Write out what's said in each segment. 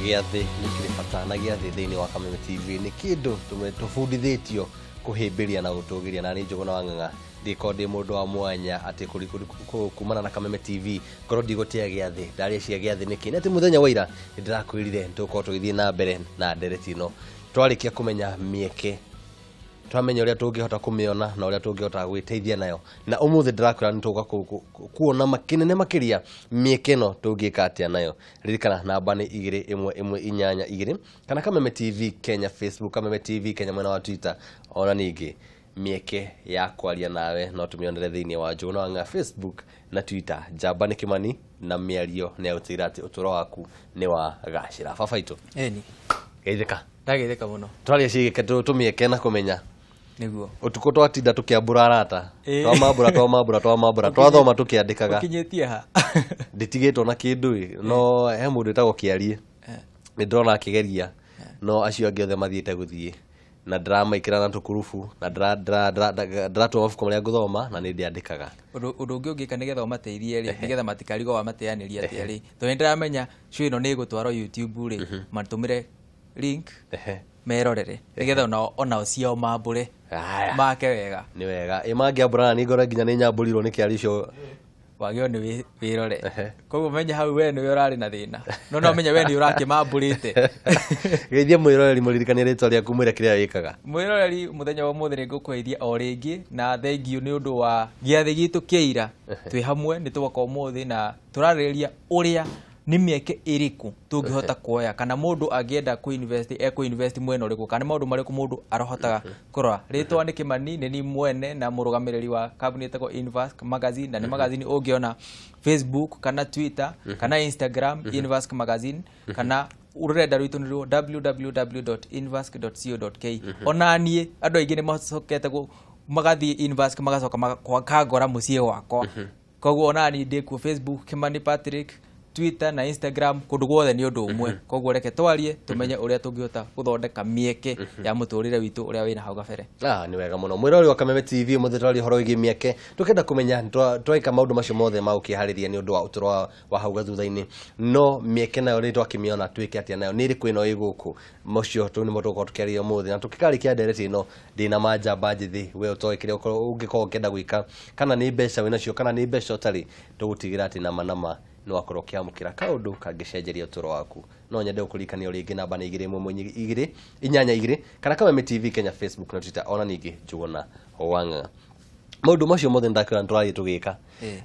gĩathĩ nĩ kĩrĩ bata na gĩathĩ thĩinĩ wa Kameme TV nĩ kĩndũ tũbundithĩtio kũhĩmbĩria na gũtũgĩria na nĩ Njũgũna wa Ng'ang'a ndĩkorwo ndĩ mũndũ wa mwanya atĩ kumana na Kameme TV korwo ndigũtĩa gĩathĩ ndaria cia gĩathĩ nĩkĩ nĩ atĩ mũthenya wa ira nĩndĩrakwĩrire tũkorwo tũgĩthiĩ na mbere na ndereti ĩno twarĩkia kũmenya mĩeke twamenya ũrĩa tũngĩhota kũmĩona na ũrĩa tũngĩhota gwĩteithia nayo na ũmũthĩ ndĩrakwĩra nĩ tũkuona makĩnene makĩria mĩeke ĩno tũngĩka atĩa nayo ririkana namba nĩ 21182 kana Kameme TV Kenya Facebook Kameme TV Kenya mwena wa Twitter ona ningĩ mĩeke ya kwaria nawe no tũmĩonere thĩinĩ wa Njũgũna wa Ng'ang'a Facebook na Twitter Njamba nĩ Kĩmani na mĩario nĩ gũtĩra atĩ ũtũro waku nĩ wa gacĩra baba itũ eni geithĩka ndageithĩka mũno twaria ciĩke tũmĩeke na kũmenya niguo utuko twatinda tukiambura arata twamambura twathoma tukiandikaga ukinyetie ha nditigitwo na kindu no he mundu etagwo Kiarie ni ndona akigeria no acio angi othe mathiite guthie na drama ikira na tukurufu na dratu mabuku maria nguthoma na ni ndiandikaga undu ungi ungika nigetha umateithie ri nigetha matikarigo wa mateaniria ati ri to ndiramenya cio ino ni gutwarwo YouTube ri matumire link merorere nigetha ona cio mambure make wega ni wega imangiambura ni ngora nginya ni nyamburirwo ni Kiarie cio wagio ni wirore koguo menya hau we ni urari na thina no menya we ni urakimamburite geithia mwiroreri muririkanie ritwa rĩaku mwire kĩrĩa wĩkaga mwiroreri muthenya wa mũthĩ ngũkweithia o rĩngĩ na thengiũ ni ũndũ wa gĩathĩ gitu kĩira twĩ hamwe ni twoka ũmũthĩ na turarĩrĩria ũrĩa ni mĩeke ĩrĩkũ tũngĩhota kuoya kana mũndũ angĩenda ku-invest mwena ũrĩkũ kana maũndũ marĩkũ mũndũ arohotaga kũrora rĩtwa nĩ Kĩmani nĩ ni mwene na mũrũgamĩrĩri wa kambuni ĩtagwo Invask Magazine na nĩ magazine ũngĩona Facebook kana Twitter kana Instagram Invask Magazine kana ururenda rwitũ nĩ www.invask.co.ke ona niĩ andũ aingĩ nĩ macokete magathiĩ Invask magacoka kangora mũciĩ wakwa koguo ona niĩ ndĩ ku Facebook Kĩmani Patrick Twitter na Instagram kundu guothe ni undu umwe koguo reke twarie tumenye uria tungihota guthondeka mieke ya muturire witu uria wina hau gabere ni wega muno mwirori wa Kameme TV muthitari horo igi mieke tukenda kumenya twaika maundu macio mothe ma ukihariria ni undu wa uturo wa hau gathutha-ini no mieke nayo ri twakimiona twike atia nayo ni ri kwino iguku macio tu ni mutu ko tukiaria muthi na tukikarikia ndereti ino ndina manjamba njithi we utoikire ungikorwo ukenda gwika kana ni mbeca wina cio kana ni mbeca utari tugutigira ati nama no akorwo kiamukira kaundu kangicenjeria uturo waku no nyende ukurikania ringi namba ni 212 kana Kameme TV Kenya Facebook na Twitter ona ningi Njũgũna wa Ng'ang'a maundu macio mothe ndakira ntwari tugika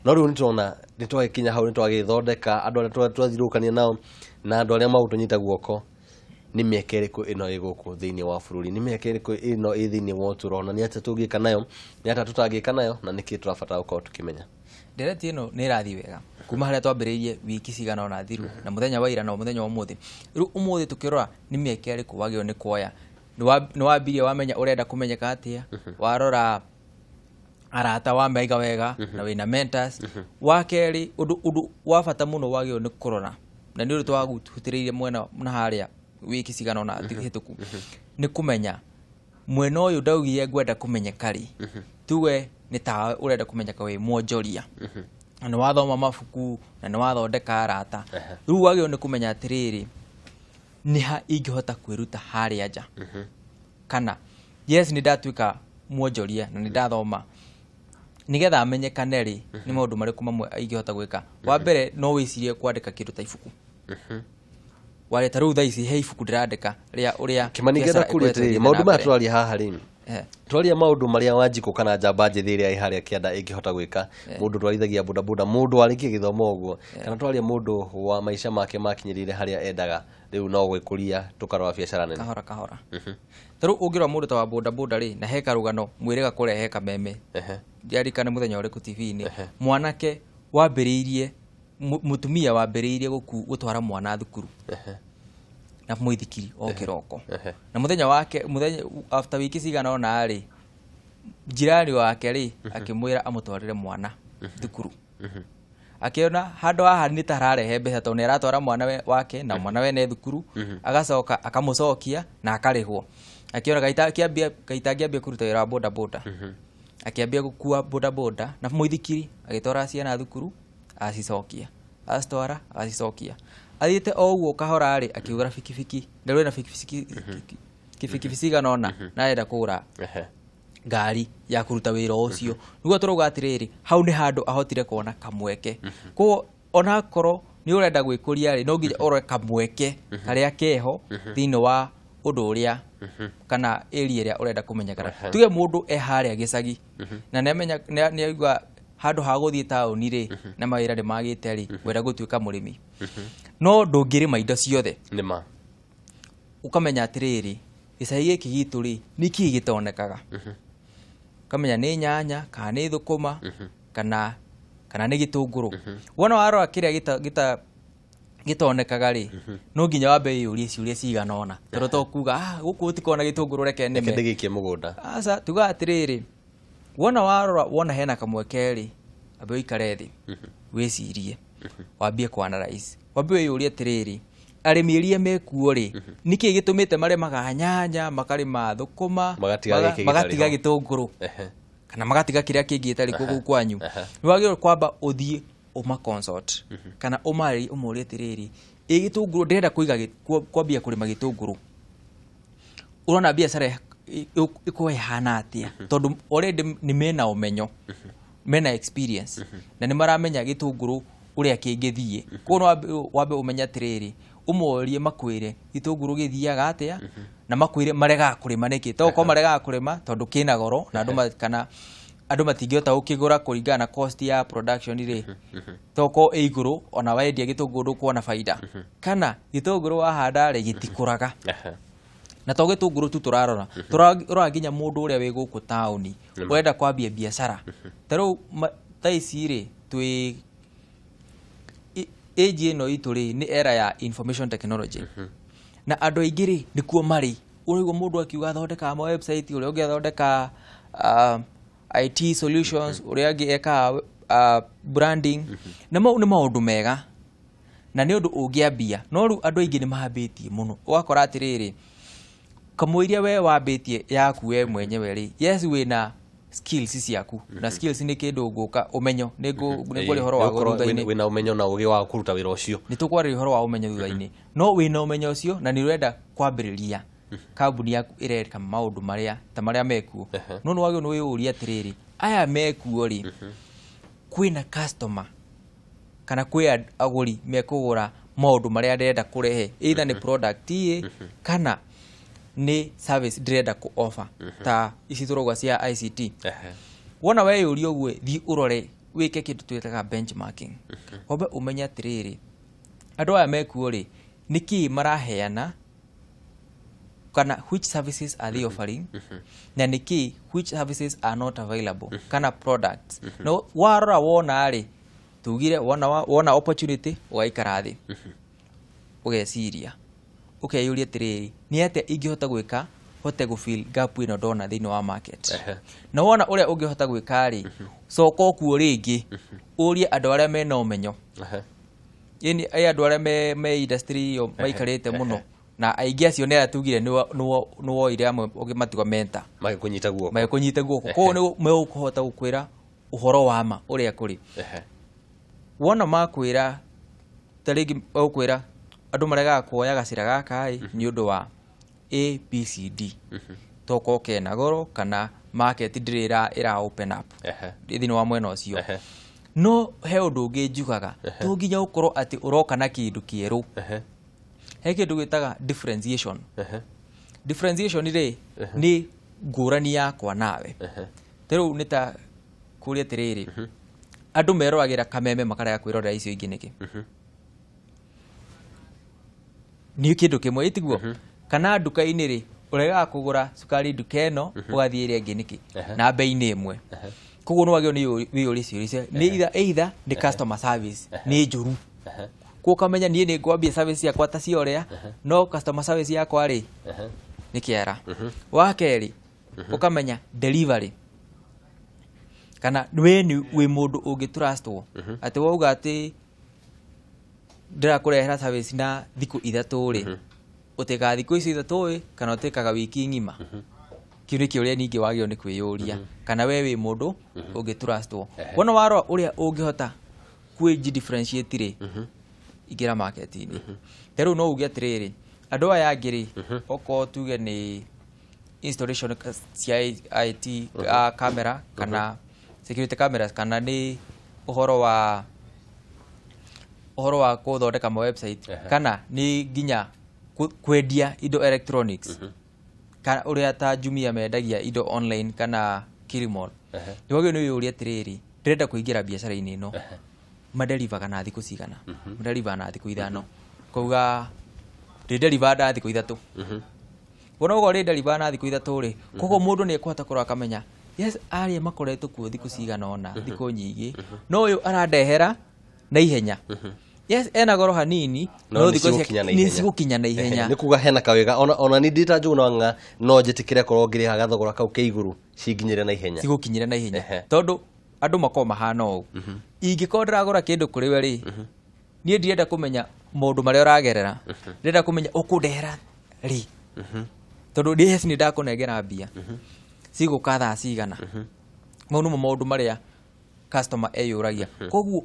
no riu nitona nitwakinya hau nitwagithondeka andu aria twathirukania nao na andu aria mautunyita guoko ni mieke iriku ino iguku thiini wa bururi ni mieke iriku ino thiini wa uturo na ni ati tugika nayo ni ati tutagika nayo na niki turabatara uko tukimenya ndereti ino ni rathi wega kuma haria twambiriirie wiki cigana ona thiru na muthenya wa ira na muthenya wa umuthi riu umuthi tukirora ni mieke iriku wagio ni kuoya ni wambirie wamenya urenda kumenyeka atia warora arata wa maiga wega na wina mentors wakeri undu wa bata muno wagio ni kurora na ni uri twagutiriire mwena na haria wiki cigana ona hituku ni kumenya mwena uyu ndaugire ngwenda kumenyeka ri tuwe ni ta urenda kumenyeka we mwonjoria na wathoma mabuku na ni wathondeka arata riu wagio ni kumenya atiriri ni ha ingihota kwiruta haria nja kana yes ni ndatuika mwonjoria na ni ndathoma nigetha amenyekane ri ni maundu mariku mamwe ingihota gwika wa mbere no wicirie kwandika kindu ta ibuku wale taru thaici he ibuku ndirandika ria uria Kĩmani ngenda kuria maundu ma twaria haha ri twaria maundu maria Wanjikũ kana Njamba njithi iria iharia kianda ingihota gwika mundu twarithagia bodaboda mundu arikie githomo uguo kana twaria mundu wa maisha make makinyirire haria endaga riu no gwikuria tukarora biacara nene kahora taru ungirwa mundu ta wa bodaboda ri na he karugano mwirega kurehe Kameme ndiarikane muthenya uriku TV-ini mwanake wambiriirie mutumia wambiriirie gutwara mwana thukuru na muithikiri o kiroko na muthenya after wiki cigana ona ri jirani wake ri akimwira amutwarire mwana thukuru akiona handu haha ni tararehe mbeca to ni aratwara mwana wake na mwana we ne thukuru agacoka akamucokia na akarihwo akiona gaitagiambia kuruta wira wa bodaboda akiambia gukua bodaboda na muithikiri agitwara ciana thukuru acicokia astwara acicokia athiĩte o ũguo kahora rĩ akĩgũra bikibiki ndarĩ na bikibiki ganona na arenda kũgũra ngari ya kũruta wĩra ũcio nĩguo tũrauga atĩrĩrĩ hau nĩ handũ ahotire kuona kamweke koguo ona korwo nĩ ũrenda gwĩkũria rĩ no nginya ũrore kamweke karĩa keho thĩinĩ wa ũndũ ũrĩa kana area ĩrĩa ũrenda kũmenyekana tuge mũndũ harĩa gĩcagi na nĩ aigua handũ ha gũthiĩ taũni rĩ na mawĩra nĩ magĩte rĩ wenda gũtuĩka mũrĩmi no ndũngĩrĩma indo ciothe nĩma ũkamenya atĩrĩrĩ gĩcagi gĩkĩ gitũ rĩ nĩkĩ gĩtonekaga ukamenya nĩ nyanya kana nĩ thũkũma kana nĩ gĩtũngũrũ wona warora kĩrĩa gĩtonekaga rĩ no nginya wambe yũrie ciũria cigana ona tondũ to kuga gũkũ gũtikona gĩtũngũrũ reke nĩme ndĩgĩkie mũgũnda aca tuga atĩrĩrĩ wona warora wona hena kamweke rĩ ambe ũikare thĩ wĩcirie wambie kũanalyze wambie wĩyũrie atĩrĩrĩ arĩmi iria mekuo rĩ nĩkĩ gĩtũmĩte marĩmaga nyanya makarĩma thũkũma magatiga gĩtũngũrũ kana magatiga kĩrĩa kĩngĩ gĩtarĩ kũu kwanyu nĩwagĩrĩirwo kwamba ũthiĩ consult kana ũmũrie atĩrĩrĩ gĩtũngũrũ ndĩrenda kwambia kũrĩma gĩtũngũrũ ũrona biacara ĩkorwo ĩhana atĩa tondũ already nĩ mena ũmenyo mena experience na nĩ maramenya gĩtũngũrũ ũrĩa kĩngĩthiĩ koguo wambe ũmenye atĩrĩrĩ ũmorie makwĩre gĩtũngũrũ gĩthiaga atĩa na makwĩre maregaga kũrĩma nĩkĩ to ko maregaga kũrĩma tondũ kĩna goro na andũ matingĩhota gũkĩgũra kũringana na cost ya production rĩ toko igũrũ ona wendia gĩtũngũrũ kuona faida kana gĩtũngũrũ wahanda rĩ gĩtikũraga na to gĩtũngũrũ tu tũrarora nginya mũndũ ũrĩa wĩ gũkũ taũni ũrenda kwambia biacara tarĩu thaa ici rĩ twĩ age ĩno itũ rĩ nĩ era ya information technology na andũ aingĩ rĩ nĩkuo marĩ ũrĩguo mũndũ akiuga thondeka website ũrĩa ũngĩ athondeka IT solutions ũrĩa angĩ eka branding na mau nĩ maũndũ mega na nĩ ũndũ ũngĩambia no rĩu andũ aingĩ nĩ mahambĩtie mũno ũgakora atĩrĩrĩ kamũiria we wambĩtie yaku we mwenyewe rĩ yes wĩna skills ciaku na skills nĩ kĩndũ ngũka ũmenyo nĩguo ũhoro wa thutha-inĩ wĩna ũmenyo na ũgĩ wa kũruta wĩra ũcio nĩ tũkwarĩria ũhoro wa ũmenyo thutha-inĩ no wĩna ũmenyo ũcio na nĩ ũrenda kwambĩrĩria kambuni yaku ĩreka maũndũ marĩa mekuo no nĩ wagĩrĩirwo nĩ wĩyũrie atĩrĩrĩ aya mekuo rĩ kwĩna customer kana kwĩ agũri mekũgũra maũndũ marĩa ndĩrenda kũrehe either nĩ product kana nĩ service ndĩrenda kũ-offer ta ici tũrauga cia ICT wona weyũrie ũguo thiĩ ũrore wĩke kĩndũ twĩtaga benchmarking wambe ũmenye atĩrĩrĩ andũ aya mekuo rĩ nĩkĩ maraheana kana which services are they offering na nĩkĩ which services are not available kana products no warora wona rĩ tugire wona opportunity ũgaikara thĩ ũgeciria ũkeyũria atĩrĩrĩ nĩ atĩa ingĩhota gwĩka hote gũfill gap ĩno ndona thĩinĩ wa market na wona ũrĩa ũngĩhota gwĩka rĩ coka okuo rĩngĩ ũrie andũ arĩa mena ũmenyo yani andũ arĩa me industry yo maikarĩte mũno na aingĩ acio nĩ atugire nĩ woire amwe ũngĩmatiga mentor magĩkũnyita guoko koguo nĩ megũkũhota gũkwĩra ũhoro wa ma ũrĩa kũrĩ wona makwĩra ta rĩngĩ ũkwĩra andũ maregaga kuoya gacĩra gaka nĩ ũndũ wa ABCD toko kena goro kana market ndĩrĩ ĩra open up thĩinĩ wa mwena ũcio no he ũndũ ũngĩ njugaga to nginya ũkorwo atĩ ũroka na kĩndũ kĩerũ he kĩndũ gwĩtaga differentiation rĩ nĩ ngũrani yakwa nawe tarĩu nĩ ta kũrĩa atĩrĩrĩ andũ meroragĩra kameme makarega kwĩrorera icio ingĩ nĩkĩ nĩ kĩndũ kĩmwe itiguo kana nduka-inĩ rĩ ũregaga kũgũra cukari nduka ĩno ũgathiĩ ĩrĩa ĩngĩ nĩkĩ na bei-inĩ ĩmwe koguo nĩ wagĩrĩirwo nĩ wĩyũrie ciũria nĩ either nĩ customer service nĩ njũru ko kamenya niĩ nĩ ngwambia service yakwa ta ciorĩa no customer service yakwa rĩ nĩ kĩara wa kerĩ ũkamenya delivery kana we wĩ mũndũ ũngĩtrustwo atĩ wauga atĩ ndĩrakũrehera service na thikũ ithatũ rĩ ũtĩkaga thikũ icio ithatũ kana ũtĩkaga wiki ng'ima kĩu nĩkĩo ũrĩa ningĩ wagĩrĩirwo nĩ kwĩyũria kana we wĩ mũndũ ũngĩtrustwo wona warora ũrĩa ũngĩhota kwĩ differentiate rĩ ingira market-ini rĩu no uge atirĩrĩ andũ aya angĩ rĩ okorwo tuge nĩ installation cia IT camera kana security cameras kana nĩ ũhoro wa gũthondeka ma website kana nĩ nginya kwendia indo electronics kana ũrĩa ta Jumia mendagia indo online kana Kilimall nĩwagĩrĩirwo nĩ wĩyũrie atirĩrĩ ndĩrenda kũingĩra biacara-inĩ ĩno madeliver na thikũ cigana madeliver na thikũ ithano kauga ndĩdeliver na thikũ ithatũ wona ũgwo ndĩdeliver na thikũ ithatũ rĩ koguo mũndũ nĩ ekũhota kũrora akamenya yes arĩa makoretwo kuo thikũ cigana ona thikũ nyingĩ no ũyũ arandehera na ihenya yes ena goro hanini no thikũ nĩ cigũkinya na ihenya nĩ kuga hena kawega ona ni ndita Njũgũna no njĩtĩkĩre korwo ngĩrĩha gathogora kau ke igũrũ cinginyĩre na ihenya cigũkinyĩre na ihenya tondũ andũ makoo mahana ũũ ingĩkorwo ndĩragũra kĩndũ kũrĩ we rĩ niĩ ndirenda kũmenya maũndũ marĩa ũragerera ndĩrenda kũmenya ũkũndehera rĩ tondũ yes nĩ ndakũnengera mbia cigũka thaa cigana mau nĩmo maũndũ marĩa customer eyũragia koguo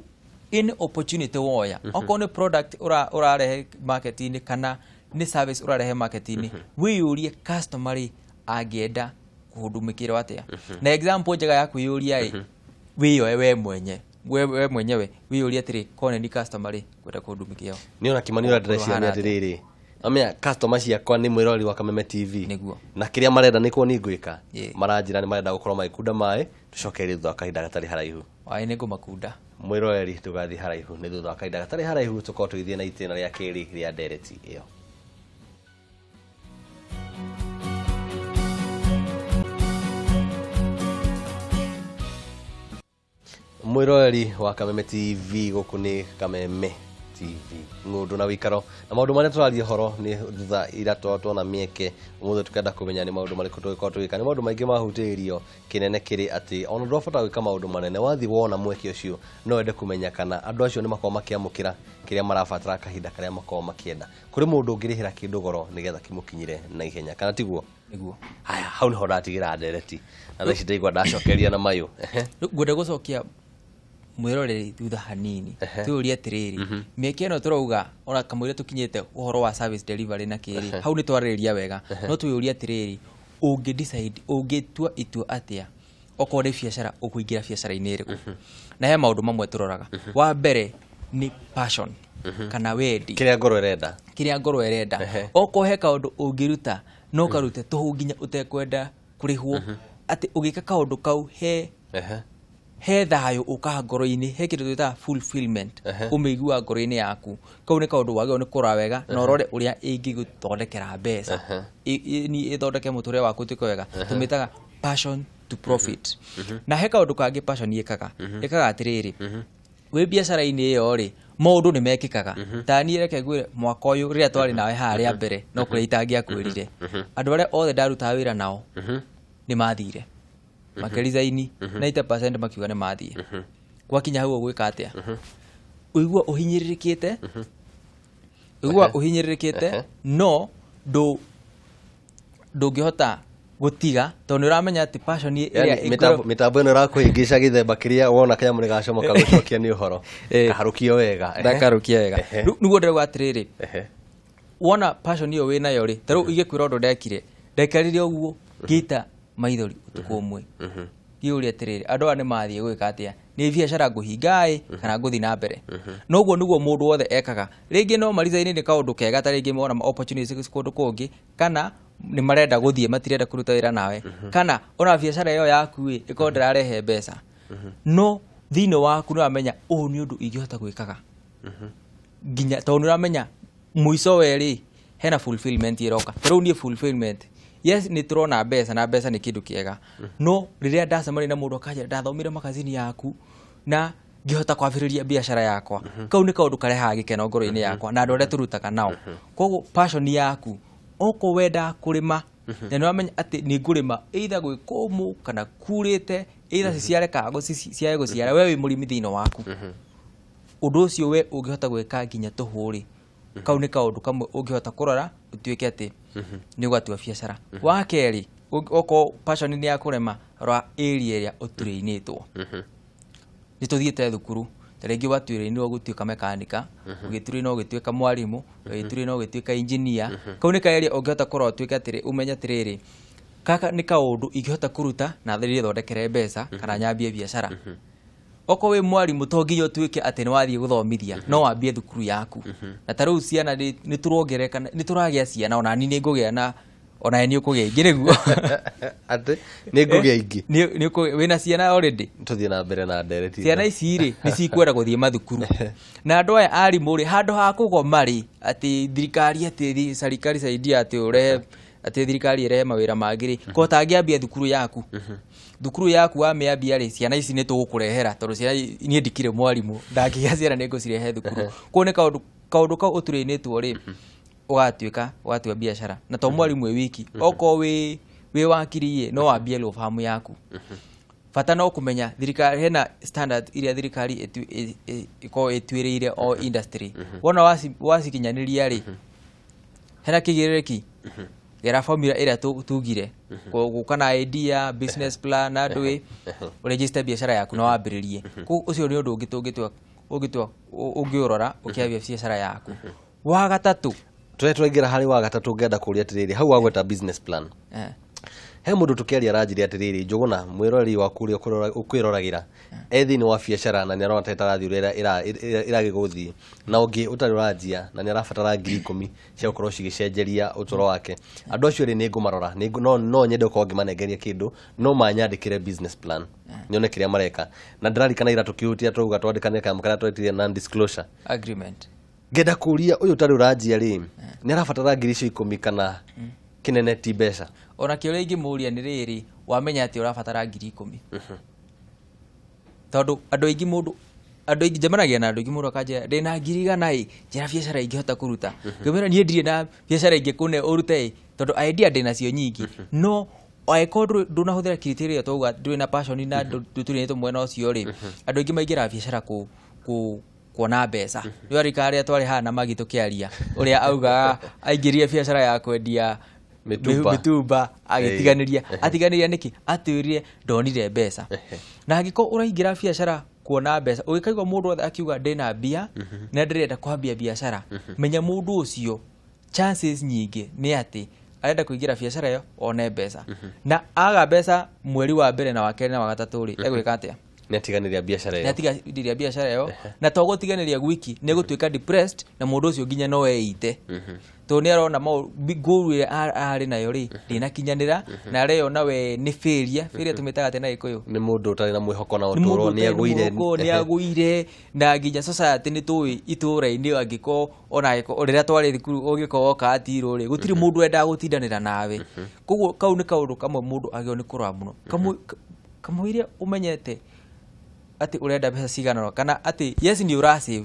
any opportunity woya okorwo nĩ product ũrarehe market-inĩ kana nĩ service ũrarehe market-inĩ wĩyũrie customer rĩ angĩenda kũhũndũmĩkĩrwo atĩa na example njega ya kwĩyũria rĩ wĩyoe we mwenyewe wĩyũrie atĩrĩ korwo nĩ customer rĩ kwenda kũhũndũmĩkĩrwo nĩ ona Kimani ũrandĩreciria nĩ atĩrĩrĩ amenya customer ciakwa nĩ mwĩrori wa Kameme TV na kĩrĩa marenda nĩ kuo ningwĩka maranjĩra nĩ marenda gũkorwo magĩkunda maĩ tũcokerie thutha wa kahinda gatarĩ haraihu waĩ nĩ ngũmakunda mwĩroreri tũgathiĩ haraihu nĩ thutha wa kahinda gatarĩ haraihu tũkorwo tũgĩthiĩ na itĩna rĩa kerĩ rĩa ndereti ĩyo mwĩroreri wa Kameme TV gũkũ nĩ Kameme TV ng'ũndũ na wĩikaro na maũndũ marĩa tũraria horo nĩ thutha ira tuona mĩeke ũmũthĩ tũkenda kũmenya nĩ maũndũ marĩkũ tũgĩkorwo tũgĩka nĩ maũndũ maingĩ mahutĩirio kĩnene kĩrĩ atĩ ona ndũrabatara gwĩka maũndũ manene wathiĩ wona mweke ũcio no wende kũmenya kana andũ acio nĩ makorwo makĩamũkĩra kĩrĩa marabatara kahinda karĩa makorwo makĩenda kũrĩ mũndũ ũngĩrĩhĩra kĩndũ goro nĩgetha kĩmũkinyĩre na ihenya kana tiguo nĩguo haya hau nĩho ndatigĩra ndereti na thaa ici ndaigua ndacokeria na mayũ ngwenda gũcokia mwĩroreri thutha hanini tũũrie atĩrĩrĩ mĩeke ĩno tũrauga ona kamũira tũkinyĩte ũhoro wa service delivery na kĩrĩ hau nĩ twarĩrĩria wega no tũũrie atĩrĩrĩ ũngĩtua itua atĩa okorwo nĩ biacara ũkũingĩra biacara-inĩ ĩrĩkũ na he maũndũ mamwe tũroraga wa mbere nĩ passion kana wendi kĩrĩa ngoro ĩrenda okorwo he kaũndũ ũngĩruta no karute tũhũ nginya ũtekwenda kũrĩhwo atĩ ũgĩka kaũndũ kau he thayũ ũkaha ngoro-inĩ he kĩndũ twĩtaga fulfillment ũmĩigua ngoro-inĩ yaku kau nĩ kaũndũ wagĩrĩirwo nĩ kũrora wega na ũrore ũrĩa ĩngĩgũthondekera mbeca ĩthondeke mũtũrĩre waku ũtuĩke wega tũmĩtaga passion to profit na he kaũndũ kangĩ passion ĩkaga atĩrĩrĩ wĩ biacara-inĩ ĩyo rĩ maũndũ nĩ mekĩkaga ta niĩ reke ngwĩre mwaka ũyũ rĩrĩa twarĩ nawe harĩa mbere no kũrĩa itangĩakwĩrire andũ arĩa othe ndarutaga wĩra nao nĩ mathire makerizaini 90% makiuga nĩ mathiĩ gwakinya hau ũgwĩka atĩa ũigua ũhinyĩrĩrĩkĩte no ndũngĩhota gũtiga tondũ nĩ ũramenya atĩ passion ĩrĩa mĩtambo ĩno ĩrakũhĩngĩca gĩthemba kĩrĩa wona kanyamũ nĩ gacomoka gũcokia nĩ ũhoro kaharũkio wega nĩguo ndĩrauga atĩrĩrĩ wona passion ĩyo wĩnayo rĩ ta rĩu igĩkwĩra ũndũ ndekarire ũguo ngĩita maithori ũtukũ ũmwe ngĩũria atĩrĩrĩ andũ aya nĩ mathiĩ gwĩka atĩa nĩ biacara ngũhinga kana ngũthiĩ na mbere noguo nĩguo mũndũ wothe ekaga rĩngĩ no marizainĩ nĩ kaũndũ kega ta rĩngĩ mona opportunities kũndũ kũngĩ kana nĩ marenda gũthiĩ matirenda kũruta wĩra nawe kana ona biacara ĩyo yaku ĩkorwo ndĩrarehe mbeca no thĩinĩ waku nĩ wamenya ũũ nĩ ũndũ ingĩhota gwĩkaga nginya tondũ nĩ ũramenya mũico werĩ hena fulfillment ĩroka rĩu niĩ fulfillment yes nĩ tũrona mbeca na mbeca nĩ kĩndũ kĩega no rĩrĩa ndacemania na mũndũ akanjĩra ndathomire makazini yaku na ngĩhota kwambĩrĩria biacara yakwa kau nĩ kaũndũ karehaga gĩkeno ngoro-inĩ yakwa na andũ arĩa tũrutaga nao koguo passion yaku okorwo wenda kũrĩma na nĩ wamenya atĩ nĩ ngũrĩma either gwĩ kũmũ kana kurĩte either ciciare kana ciage gũciara we wĩ mũrĩmi thĩinĩ waku ũndũ ũcio we ũngĩhota gwĩka nginya tũhũ kau nĩ kaũndũ kamwe ũngĩhota kũrora ũtuĩke atĩ nĩ ũgatua biacara wa kerĩ okorwo passion nĩ ya kũrĩma rwa area ĩrĩa ũturĩinĩtwo nĩ tũthiĩte thukuru rĩngĩ watuire no gũtuĩka mekanika ũgĩtuire no gũtuĩka mwarimu ũgĩtuire no gũtuĩka engineer kau nĩ kaeria ũngĩhota kũrora ũtuĩke atĩrĩ ũmenye atĩrĩrĩ kaka nĩ kaũndũ ingĩhota kũruta na thirĩ thondekere mbeca kana nyambie biacara oko we mwarimu to nginya ũtuĩke atĩ nĩ wathiĩ gũthomithia no wambie thukuru yaku na ta rĩu ciana nĩ tũrongereka nĩ tũragĩa ciana ona ni nĩ ngũgĩa na ona ni ũkũgĩa ingĩ nĩguo atĩ nĩ ngũgĩa ingĩ nĩ wĩna ciana already tũthiĩ na mbere na ndereti ciana ici rĩ nĩ cikwenda gũthiĩ mathukuru na andũ aya arimũ rĩ handũ ha kũgoma rĩ atĩ thirikari atĩ serikali saidia atĩ ũrehe atĩ thirikari ĩrehe mawĩra mangĩ rĩ ko tangĩambia thukuru yaku wamĩambia rĩ ciana ici nĩ tũgũkũrehera tondũ ciana niĩ ndikire mwarimu ndangĩgĩa ciana nĩ ngũcirehe thukuru ko nĩ kaũndũ kau ũturĩnĩtwo rĩ ũgatua biacara na to mwarimu wiki oko wĩ wakiri no wambie law firm yaku bata no kũmenya thirikari hena standard iria thirikari ĩtuĩrĩire o industry wona wacikinyanĩria rĩ hena kĩgĩrĩrĩki gera formula ĩrĩa tugire gũka na idea business plan na ndũĩ ũregister biacara yaku na wambĩrĩrie ũcio nĩ ũndũ ũngĩũrora ũkĩambia biacara yaku wa gatatũ tũraingĩra harĩ wa gatatũ ngenda kũria atĩrĩrĩ hau wagweta business plan he mũndũ tũkĩaria aranjĩre atĩrĩrĩ Njũgũna mwĩroreri waku ũrĩa ũkwĩroragĩra thĩinĩ wa biacara na nĩ arona ta ĩtarathiĩ ũrĩa ĩragĩgũthiĩ na ũngĩ ũtarĩ ũranjia na nĩ arabatara 10,000 cia gũkorwo cigĩcenjeria ũtũro wake andũ acio rĩ nĩ ngũmarora no nyende gũkorwo ngĩmanengeria kĩndũ no manyandĩkĩre business plan nyone kĩrĩa mareka na ndĩrarikana ira tũkĩhutia twauga twandĩkane kamwe karĩa twetire non disclosure agreement ngenda kũria ũyũ ũtarĩ ũranjia rĩ nĩ arabatara 10,000 kana kinene ti mbeca ona kĩũria ingĩmũria nĩ rĩrĩ wamenya atĩ ũrabatara 10,000 tondũ andũ aingĩ njemanagia na andũ aingĩ mũndũ akanjĩra ndĩna 100,000 njĩra biacara ingĩhota kũruta ngĩmwĩra niĩ ndirĩ na biacara ingĩkũne ũrute tondũ idea ndĩnacio nyingĩ no angĩkorwo ndũnahũthĩra criteria twauga ndũrĩ na passion na ndũturĩnĩtwo mwena ũcio rĩ andũ aingĩ maingĩra biacara kuona mbeca nĩ arika arĩa twarĩ hana magi tũkĩaria ũrĩa auga aingĩrie biacara ya kwendia mitumba atiganĩria nĩkĩ atwĩrire ndonire mbeca na angĩkorwo ũraingĩra biacara kuona mbeca ũgĩkaigua mũndũ othe akiuga ndĩna mbia na ndĩrenda kwambia biacara menya mũndũ ũcio chances nyingĩ nĩ atĩ arenda kũingĩra biacara ĩyo one mbeca na aga mbeca mweri wa mbere na wa kerĩ na wa gatatũ rĩ egwĩka atĩa nĩatiganĩria biacara ĩyo na to gũtiganĩria wiki nĩ gũtuĩka depressed na mũndũ ũcio nginya no eite to nĩ arona goal ĩrĩa arĩ nayo rĩ ndĩnakinyanĩra na areyona we nĩ failure tũmĩtaga atĩ na Gĩkũyũ nĩ mũndũ ũtarĩ na mwĩhoko na ũtũũro nĩagũire na nginya society nĩ tũĩ itũũra-inĩ angĩkorwo ona rĩrĩa twarĩ thukuru ũngĩkorwo woka atirwo rĩ gũtirĩ mũndũ wendaga gũtindanĩra nawe koguo kau nĩ kaũndũ kamwe mũndũ agĩrĩirwo nĩ kũrora mũno kamũiria ũmenyete ati urenda mbeca cigana kana ati yes ni urasave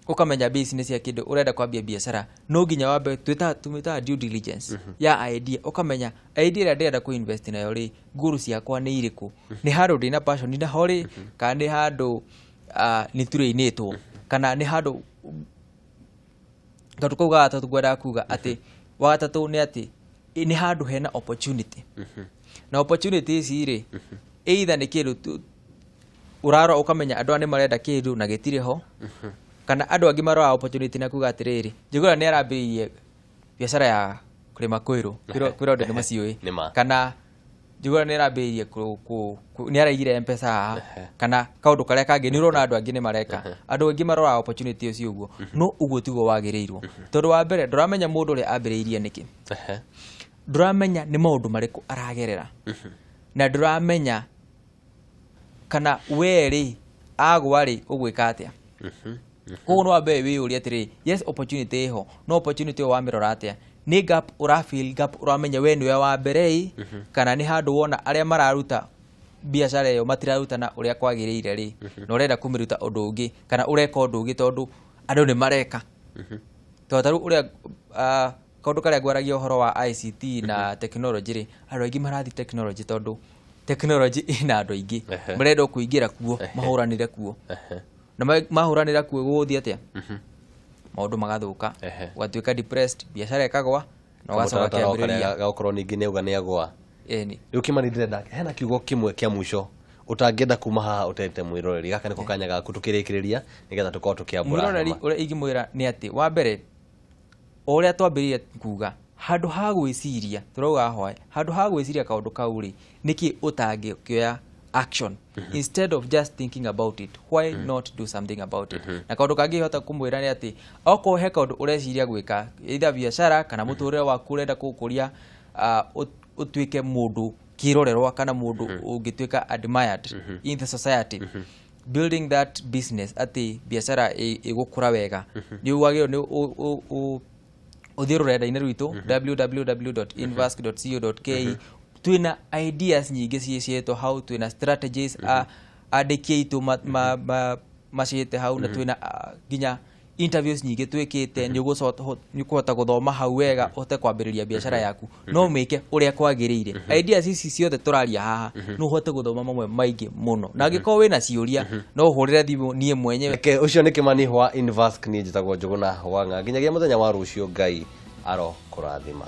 ukamenya business ya kĩndũ urenda kwambia biacara no nginya wambe tumita due diligence ya idea ukamenya idea ĩrĩa ndĩrenda kuinvest nayo rĩ nguru ciakwa nĩ irĩkũ nĩ handũ ndĩna passion na hori kana nĩ handũ nĩ turĩinĩtwo kana nĩ handũ tondũ kuga atatu gwenda kuga ati wa gatatũ nĩ ati nĩ handũ hena opportunity na opportunity ici rĩ either nĩ kĩndũ uraro ukamenya andũ ane marenda kĩndũ na gĩtirĩ ho kana andũ angĩ marora opportunity na kuga atĩrĩrĩ Njũgũna nĩ arambĩrĩirie biacara ya kũrĩma kũĩrũ kwĩrwo ndĩ maciũĩ kana Njũgũna nĩ arambĩrĩirie nĩ araigire M-Pesa kana kaũndũ karĩa kangĩ nĩ ũrona andũ angĩ nĩ mareka andũ angĩ marora opportunity ũcio ũguo no ũguo tiguo wagĩrĩirwo tondũ wa mbere ndũramenya mũndũ ũrĩa ambĩrĩirie nĩkĩ ndũramenya nĩ maũndũ marĩkũ aragerera na ndũramenya kana weri agwari ũgwĩka atĩa koguo no wambe wĩyũrie atĩrĩ yes opportunity ho no opportunity wa mĩrora atĩa nĩ gap ũrafeel gap ũramenya we nĩwe wa mbere kana nĩ handũ wona arĩa mararuta biacara ĩyo matiraruta na ũrĩa kwagĩrĩire rĩ na ũrenda kũmĩruta ũndũ ũngĩ kana ũreka ũndũ ũngĩ tondũ andũ nĩ mareka tondũ tarĩu ũrĩa kaũndũ karĩa ngwaragia ũhoro wa ICT na technology rĩ andũ aingĩ marathi technology tondũ technology ina andũ aingĩ marenda kũingĩra kuo mahũranĩre kuo na mahũranĩra kuo gũthii atĩa maũndũ magathũka gwatuĩka depressed biacara ĩkagwa na ũgacoka kĩambĩrĩria gakorwo ningĩ nĩ uga nĩ agwa rĩu Kimani ndĩrenda hena kiugo kĩmwe kĩa mũico utangenda kuma haha utete mwiroreri gaka niko kanya gaku tukirikiriria nigetha tukorwo tukiambura mwiroreri uria ingimwira ni ati wa mbere uria twambiririe kuga handu ha gwiciria turauga hoya handu ha gwiciria kaundu kau ri niki utangikioya action instead of just thinking about it, why not do something about it? Na kaundu kangihota kumwira ni ati oko he kaundu ureciria gwika either biashara kana muturire waku urenda kukuria utwike mundu kirorerwa kana mundu ungitwika admired in the society, building that business ati biashara igukura wega ni wagio ni uthie rurenda-ini rwitu www.invask.co.ke twina ideas nyingi cietwo hau, twina strategies andiki itu macite hau na twina ginya interviews nyingi twikite ni kuhota guthoma hau wega uhote kwambiriria biashara yaku no meke uria kwagirire. Ideas ici ciothe turaria haha no uhote guthoma mamwe maingi muno, na angiko wina ciuria no uhurire thimu nie mwenyewe. Ucio ni Kimani wa Invask, ni njitagwo Njuguna Wanga. Nginyagia muthenya wa rucio Ngai aro kurathima.